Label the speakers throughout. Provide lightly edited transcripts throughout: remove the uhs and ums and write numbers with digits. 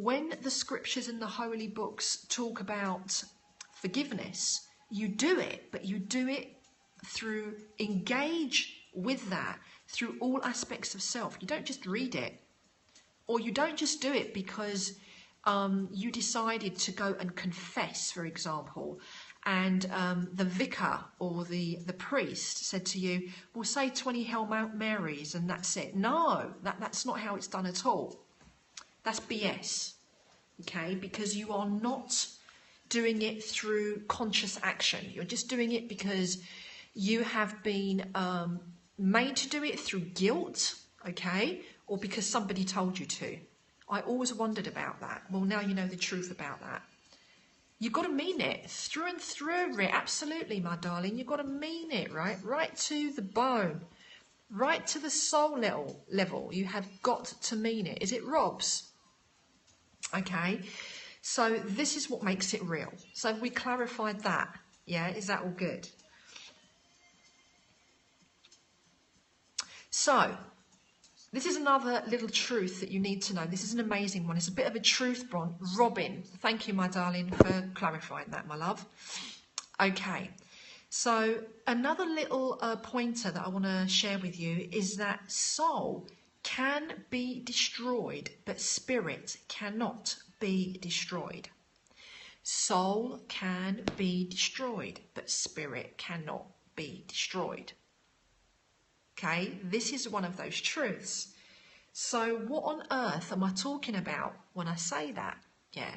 Speaker 1: when the scriptures and the holy books talk about forgiveness, you do it, but you do it through engage with that through all aspects of self. You don't just read it, or you don't just do it because you decided to go and confess, for example, and the vicar or the priest said to you, well, say 20 Hail Marys and that's it. No, that's not how it's done at all. That's BS, okay? Because you are not doing it through conscious action. You're just doing it because you have been made to do it through guilt, okay? Or because somebody told you to. I always wondered about that. Well, now you know the truth about that. You've got to mean it through and through, absolutely, my darling. You've got to mean it, right? Right to the bone, right to the soul level. You have got to mean it. Is it Rob's? Okay, so this is what makes it real. So we clarified that. Yeah, is that all good? So this is another little truth that you need to know. This is an amazing one. It's a bit of a truth bomb. Robin, thank you, my darling, for clarifying that, my love. Okay, so another little pointer that I want to share with you is that soul can be destroyed, but spirit cannot be destroyed. Soul can be destroyed, but spirit cannot be destroyed. Okay, this is one of those truths. So what on earth am I talking about when I say that? Yeah.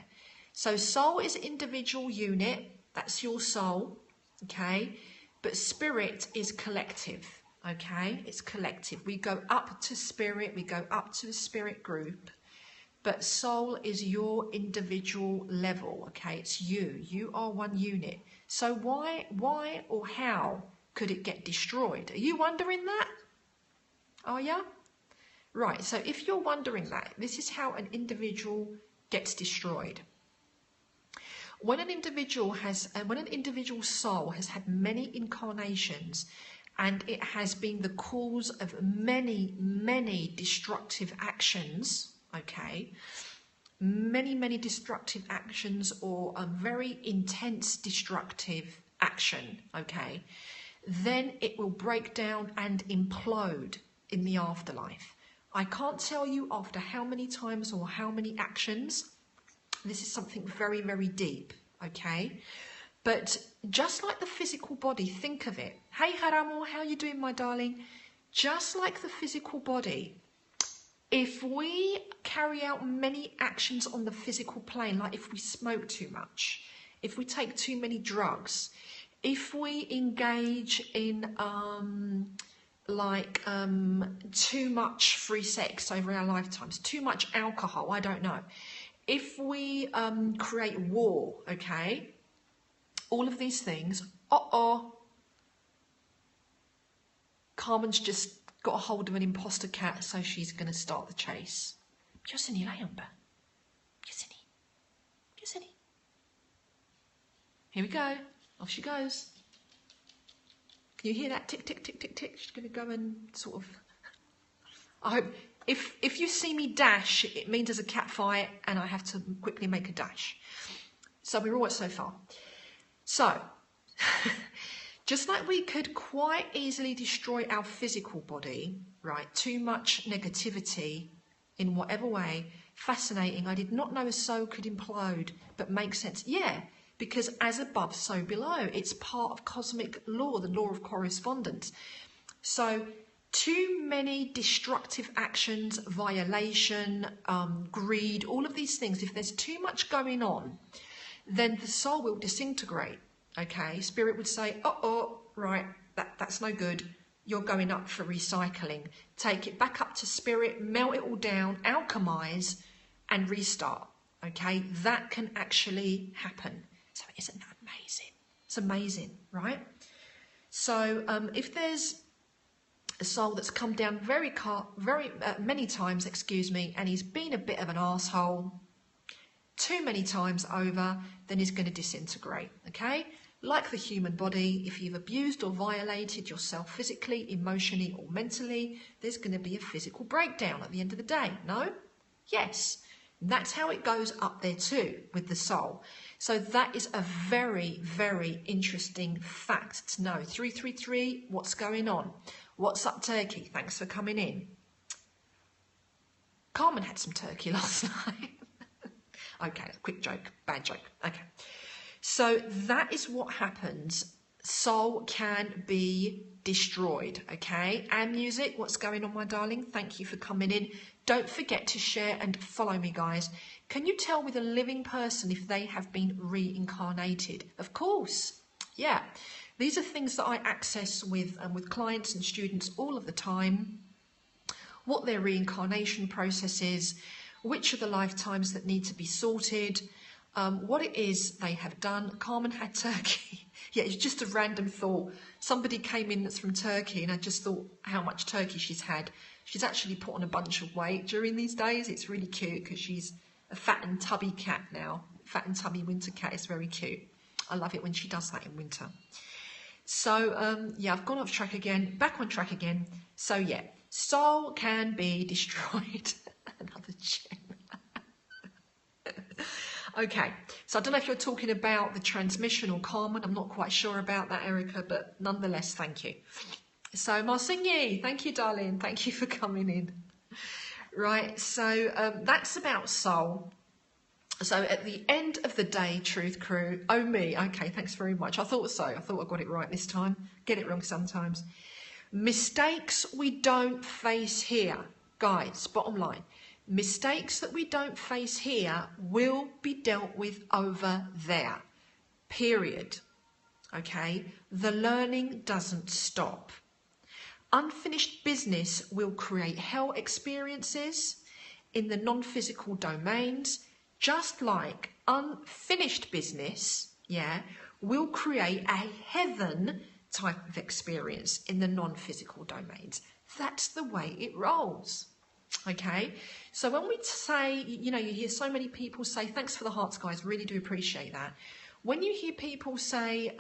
Speaker 1: So soul is an individual unit. That's your soul. Okay. But spirit is collective. Okay. It's collective. We go up to spirit. We go up to the spirit group. But soul is your individual level. Okay. It's you. You are one unit. So why or how could it get destroyed? Are you wondering that? Are you? Right, so if you're wondering that, this is how an individual gets destroyed. When an individual soul has had many incarnations and it has been the cause of many, many destructive actions, okay, many destructive actions or a very intense destructive action, okay, then it will break down and implode in the afterlife. I can't tell you after how many times or how many actions. This is something very, very deep, okay? But just like the physical body, think of it. Hey, Haramo, how you doing, my darling? Just like the physical body, if we carry out many actions on the physical plane, like if we smoke too much, if we take too many drugs, if we engage in too much free sex over our lifetimes, too much alcohol, I don't know. If we create war, okay, all of these things, Carmen's just got a hold of an imposter cat, so she's going to start the chase. Here we go. Off she goes. Can you hear that tick, tick, tick, tick, tick? She's going to go and sort of... I hope... If you see me dash, it means there's a cat fight and I have to quickly make a dash. So we're all right so far. So, just like we could quite easily destroy our physical body, right? Too much negativity in whatever way. Fascinating. I did not know a soul could implode, but makes sense. Yeah. Because as above, so below. It's part of cosmic law, the law of correspondence. So too many destructive actions, violation, greed, all of these things, if there's too much going on, then the soul will disintegrate, okay? Spirit would say, right, that's no good. You're going up for recycling. Take it back up to spirit, melt it all down, alchemize, and restart, okay? That can actually happen. So isn't that amazing? It's amazing, right? So if there's a soul that's come down very many times, and he's been a bit of an arsehole too many times over, then he's going to disintegrate, okay? Like the human body, if you've abused or violated yourself physically, emotionally, or mentally, there's going to be a physical breakdown at the end of the day, no? Yes. That's how it goes up there too with the soul. So that is a very, very interesting fact to know. 333, what's going on? What's up, Turkey? Thanks for coming in. Carmen had some turkey last night. Okay, quick joke, bad joke. Okay. So that is what happens. Soul can be destroyed, okay? And music, what's going on, my darling? Thank you for coming in. Don't forget to share and follow me, guys. Can you tell with a living person if they have been reincarnated? Of course, yeah. These are things that I access with clients and students all of the time. What their reincarnation process is, which are the lifetimes that need to be sorted, what it is they have done. Carmen had turkey. Yeah, it's just a random thought. Somebody came in that's from Turkey and I just thought how much turkey she's had. She's actually put on a bunch of weight during these days. It's really cute because she's a fat and tubby cat now. Fat and tubby winter cat is very cute. I love it when she does that in winter. So, yeah, I've gone off track again, back on track again. So, yeah, soul can be destroyed. Another gem. Okay, so I don't know if you're talking about the transmission or Carmen. I'm not quite sure about that, Erica, but nonetheless, thank you. So, Marsigny, thank you, darling. Thank you for coming in. Right, so that's about soul. So at the end of the day, Truth Crew, oh me, okay, thanks very much. I thought so. I thought I got it right this time. Get it wrong sometimes. Mistakes we don't face here. Guys, bottom line. Mistakes that we don't face here will be dealt with over there. Period. Okay? The learning doesn't stop. Unfinished business will create hell experiences in the non-physical domains, just like unfinished business, yeah, will create a heaven type of experience in the non-physical domains. That's the way it rolls. Okay, so when we say, you know, you hear so many people say, thanks for the hearts, guys, really do appreciate that. When you hear people say,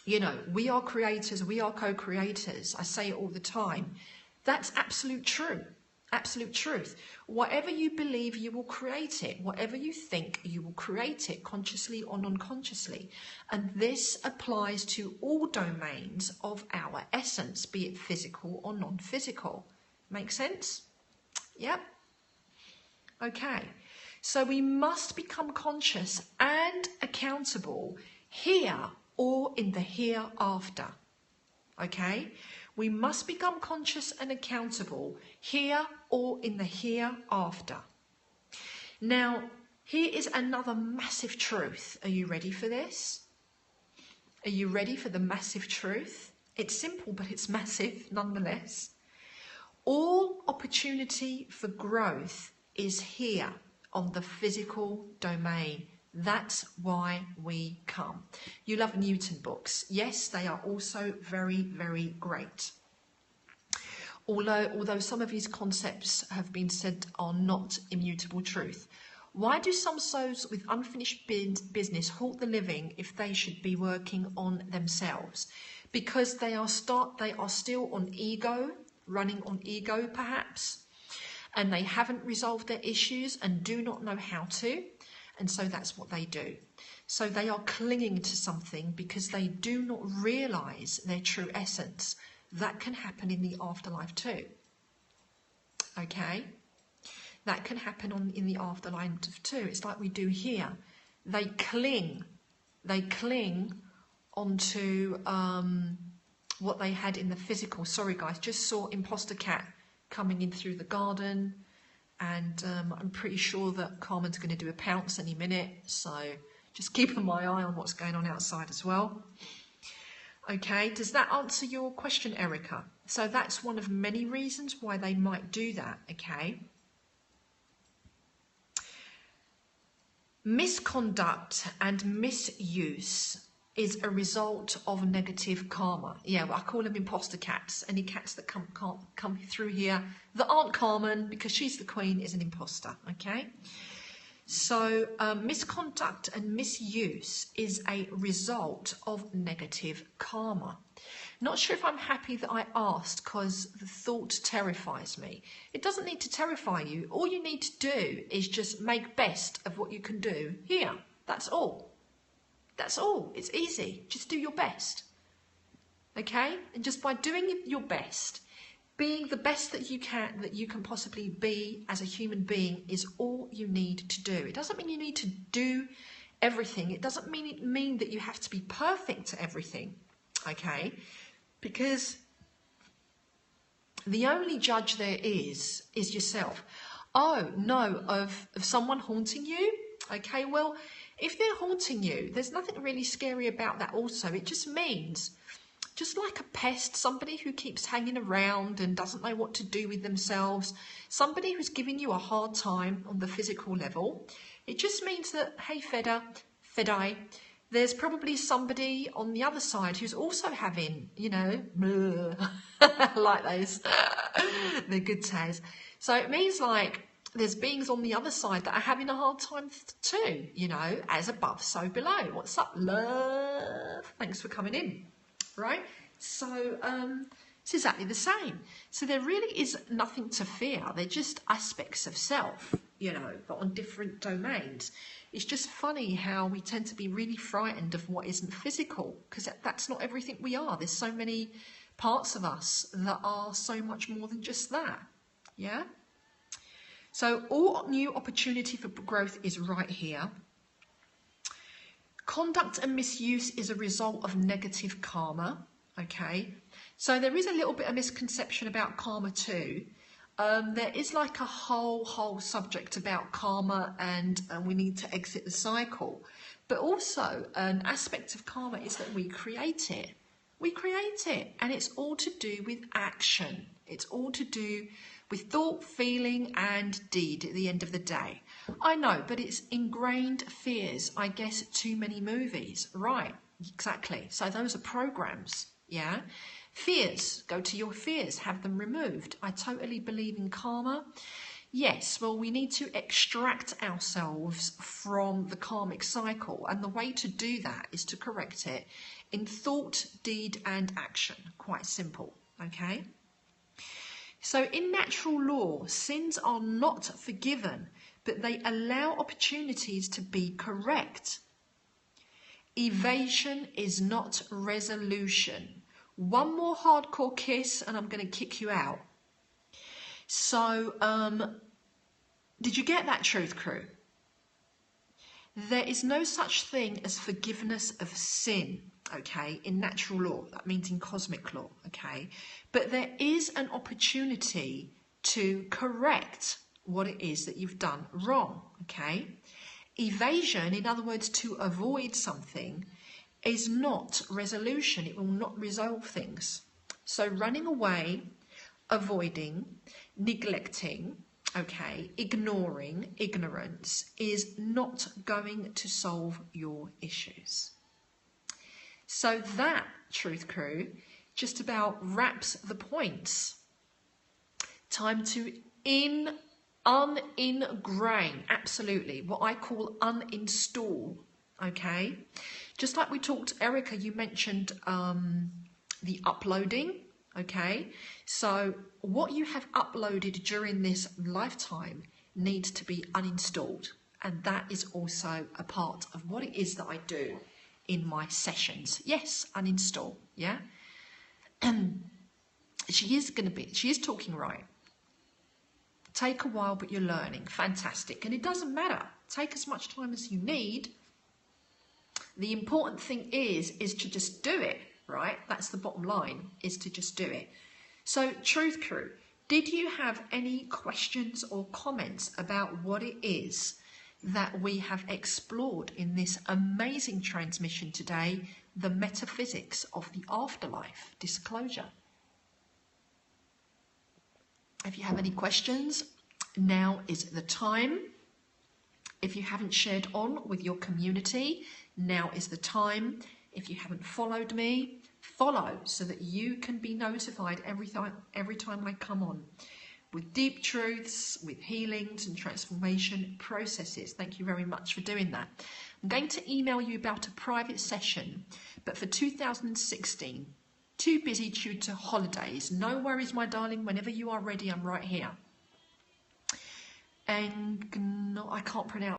Speaker 1: you know, we are creators, we are co-creators, I say it all the time, that's absolute true. Absolute truth. Whatever you believe, you will create it. Whatever you think, you will create it, consciously or non-consciously. And this applies to all domains of our essence, be it physical or non-physical. Make sense? Yep. Okay. So we must become conscious and accountable here or in the hereafter. Okay? We must become conscious and accountable here or in the hereafter. Now, here is another massive truth. Are you ready for this? Are you ready for the massive truth? It's simple, but it's massive nonetheless. All opportunity for growth is here on the physical domain. That's why we come. You love Newton books. Yes, they are also very, very great. Although some of his concepts have been said are not immutable truth. Why do some souls with unfinished business halt the living if they should be working on themselves? Because they are still on ego, running on ego perhaps, and they haven't resolved their issues and do not know how to. And so that's what they do. So they are clinging to something because they do not realise their true essence. That can happen in the afterlife too. Okay? That can happen in the afterlife too. It's like we do here. They cling onto what they had in the physical. Sorry guys, just saw Imposter Cat coming in through the garden. And I'm pretty sure that Carmen's going to do a pounce any minute. So just keeping my eye on what's going on outside as well. Okay, does that answer your question, Erica? So that's one of many reasons why they might do that, okay? Misconduct and misuse is a result of negative karma. Yeah, well, I call them imposter cats. Any cats that can't come through here that aren't Carmen, because she's the queen, is an imposter, okay? So misconduct and misuse is a result of negative karma. Not sure if I'm happy that I asked because the thought terrifies me. It doesn't need to terrify you. All you need to do is just make best of what you can do here. That's all. That's all. It's easy. Just do your best. Okay? And just by doing your best, being the best that you can possibly be as a human being is all you need to do. It doesn't mean you need to do everything. It doesn't mean that you have to be perfect at everything. Okay? Because the only judge there is yourself. Oh, no, of someone haunting you? Okay, well, if they're haunting you, there's nothing really scary about that also. It just means, just like a pest, somebody who keeps hanging around and doesn't know what to do with themselves, somebody who's giving you a hard time on the physical level, it just means that, hey, Fedai, there's probably somebody on the other side who's also having, you know, like those, they're good tears. So it means like there's beings on the other side that are having a hard time too, you know, as above, so below. What's up, love? Thanks for coming in, right? So it's exactly the same. So there really is nothing to fear. They're just aspects of self, you know, but on different domains. It's just funny how we tend to be really frightened of what isn't physical, because that's not everything we are. There's so many parts of us that are so much more than just that. Yeah? So all new opportunity for growth is right here. Conduct and misuse is a result of negative karma. Okay? So there is a little bit of misconception about karma too. There is like a whole subject about karma and we need to exit the cycle. But also an aspect of karma is that we create it. We create it, and it's all to do with action. It's all to do with thought, feeling and deed at the end of the day. I know, but it's ingrained fears. I guess too many movies. Right, exactly. So those are programs, yeah? Fears, go to your fears, have them removed. I totally believe in karma. Yes, well, we need to extract ourselves from the karmic cycle, and the way to do that is to correct it in thought, deed and action. Quite simple, okay? So in natural law, sins are not forgiven, but they allow opportunities to be correct. Evasion is not resolution. One more hardcore kiss and I'm going to kick you out. So, did you get that, Truth Crew? There is no such thing as forgiveness of sin, okay, in natural law. That means in cosmic law, okay? But there is an opportunity to correct what it is that you've done wrong, okay? Evasion, in other words, to avoid something, is not resolution. It will not resolve things. So running away, avoiding, neglecting, okay, ignoring, ignorance is not going to solve your issues. So that, Truth Crew, just about wraps the points. Time to uningrain, absolutely, what I call uninstall, okay? Just like we talked, Erica, you mentioned the uploading, okay? So what you have uploaded during this lifetime needs to be uninstalled. And that is also a part of what it is that I do in my sessions. Yes, uninstall, yeah? She is talking right. Take a while, but you're learning. Fantastic. And it doesn't matter. Take as much time as you need. The important thing is to just do it, right? That's the bottom line, is to just do it. So, Truth Crew, did you have any questions or comments about what it is that we have explored in this amazing transmission today, the metaphysics of the afterlife disclosure? If you have any questions, now is the time. If you haven't shared on with your community, now is the time. If you haven't followed me, follow so that you can be notified every time I come on with deep truths, with healings and transformation processes. Thank you very much for doing that. I'm going to email you about a private session, but for 2016, Too busy due to holidays. No worries, my darling. Whenever you are ready, I'm right here. And I can't pronounce